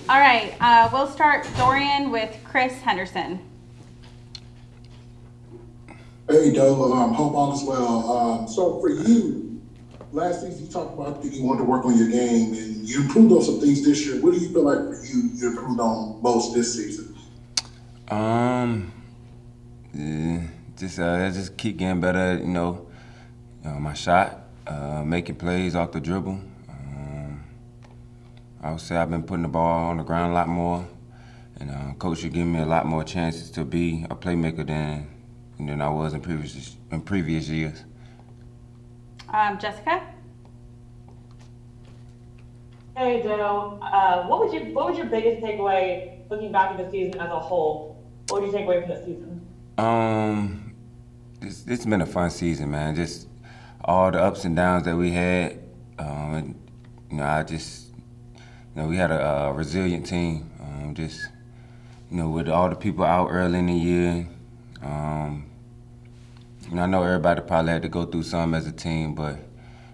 All right, we'll start Dorian with Chris Henderson. Hey, Doe. Hope all is well. So for you, last season you talked about that you wanted to work on your game, and you improved on some things this year. What do you feel like for you, you improved on most this season? Um, yeah, just keep getting better at, my shot, making plays off the dribble. I would say I've been putting the ball on the ground a lot more, and coach should give me a lot more chances to be a playmaker than I was in previous years. Jessica? Hey Joe, what was your biggest takeaway looking back at the season as a whole? What would you take away from the season? Um, it's been a fun season, man. Just all the ups and downs that we had. And, I just, we had a resilient team. With all the people out early in the year. I know everybody probably had to go through some as a team, but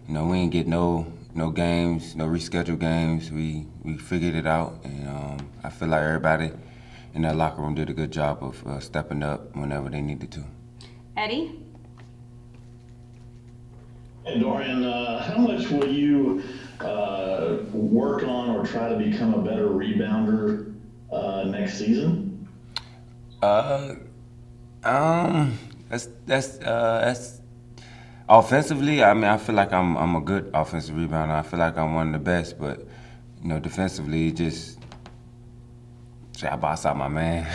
we ain't get no games, no rescheduled games. We figured it out, and I feel like everybody in that locker room did a good job of stepping up whenever they needed to. Eddie? Hey Dorian, how much will you work on or try to become a better rebounder next season? Uh, that's offensively. I mean, I feel like I'm a good offensive rebounder. I feel like I'm one of the best, but defensively, just I boss out my man.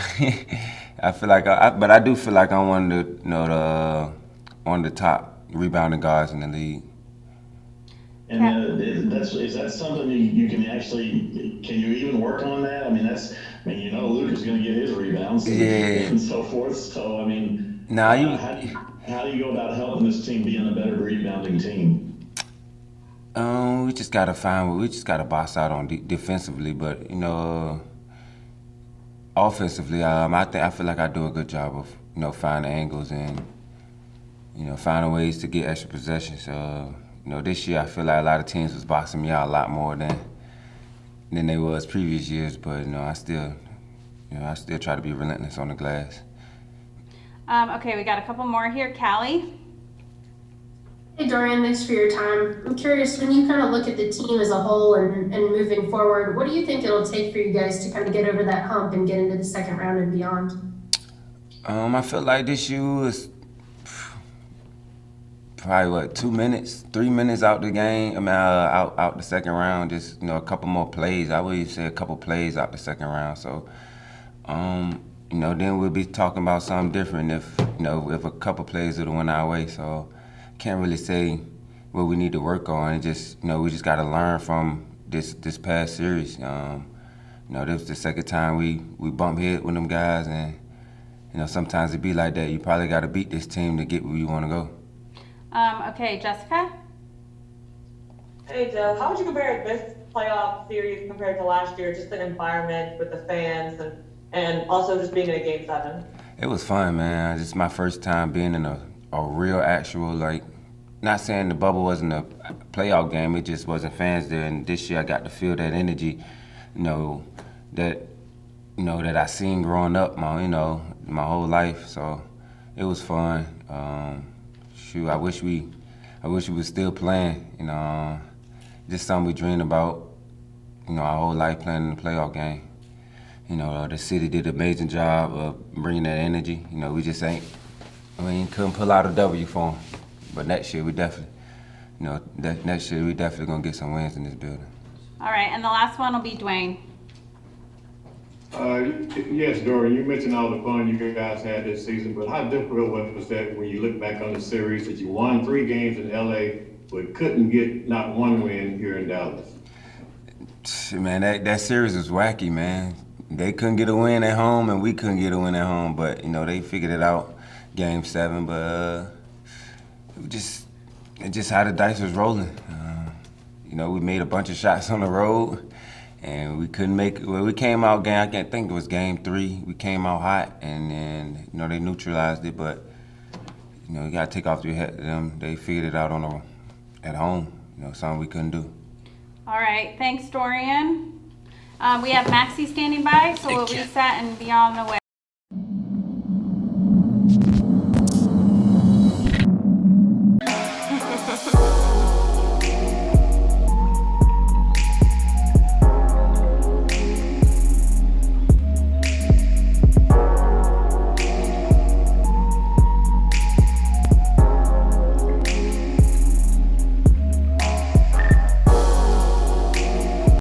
I feel like, but I do feel like I'm one of one of the top rebounding guards in the league. And is that something you can actually, can you even work on that? I mean, Luka's going to get his rebounds and so forth. So, I mean, Nah, how do you go about helping this team being a better rebounding team? We just gotta boss out on defensively, but offensively, I feel like I do a good job of finding angles and finding ways to get extra possessions. This year I feel like a lot of teams was boxing me out a lot more than they was previous years, but I still try to be relentless on the glass. Okay, we got a couple more here. Callie? Hey Dorian, thanks for your time. I'm curious, when you kind of look at the team as a whole and moving forward, what do you think it'll take for you guys to kind of get over that hump and get into the second round and beyond? I feel like this year was probably 3 minutes out the game. I mean, out the second round. Just a couple more plays. I would even say a couple plays out the second round. So, then we'll be talking about something different if a couple plays would have went our way. So, can't really say what we need to work on. It just we just got to learn from this past series. This was the second time we bump head with them guys, and sometimes it be like that. You probably got to beat this team to get where you want to go. Okay, Jessica? Hey Joe, how would you compare this playoff series compared to last year? Just the environment with the fans and also just being in a game 7. It was fun, man. This is my first time being in a real actual, not saying the bubble wasn't a playoff game, it just wasn't fans there. And this year I got to feel that energy, that I seen growing up my whole life. So it was fun. I wish we was still playing. Just something we dreamed about. Our whole life playing in the playoff game. The city did an amazing job of bringing that energy. We just couldn't pull out a W for them. But next year we definitely, gonna get some wins in this building. All right, and the last one will be Dwayne. Yes, Dorian, you mentioned all the fun you guys had this season, but how difficult was that when you look back on the series that you won 3 games in LA, but couldn't get not one win here in Dallas? Man, that series was wacky, man. They couldn't get a win at home, and we couldn't get a win at home, but they figured it out, Game 7. But it's just how the dice was rolling. We made a bunch of shots on the road. And we couldn't make it. Well, we came out I can't think it was game 3. We came out hot, and then, they neutralized it. But, you got to take off your head to them. They figured it out at home, something we couldn't do. All right, thanks, Dorian. We have Maxie standing by, so we'll reset and be on the way.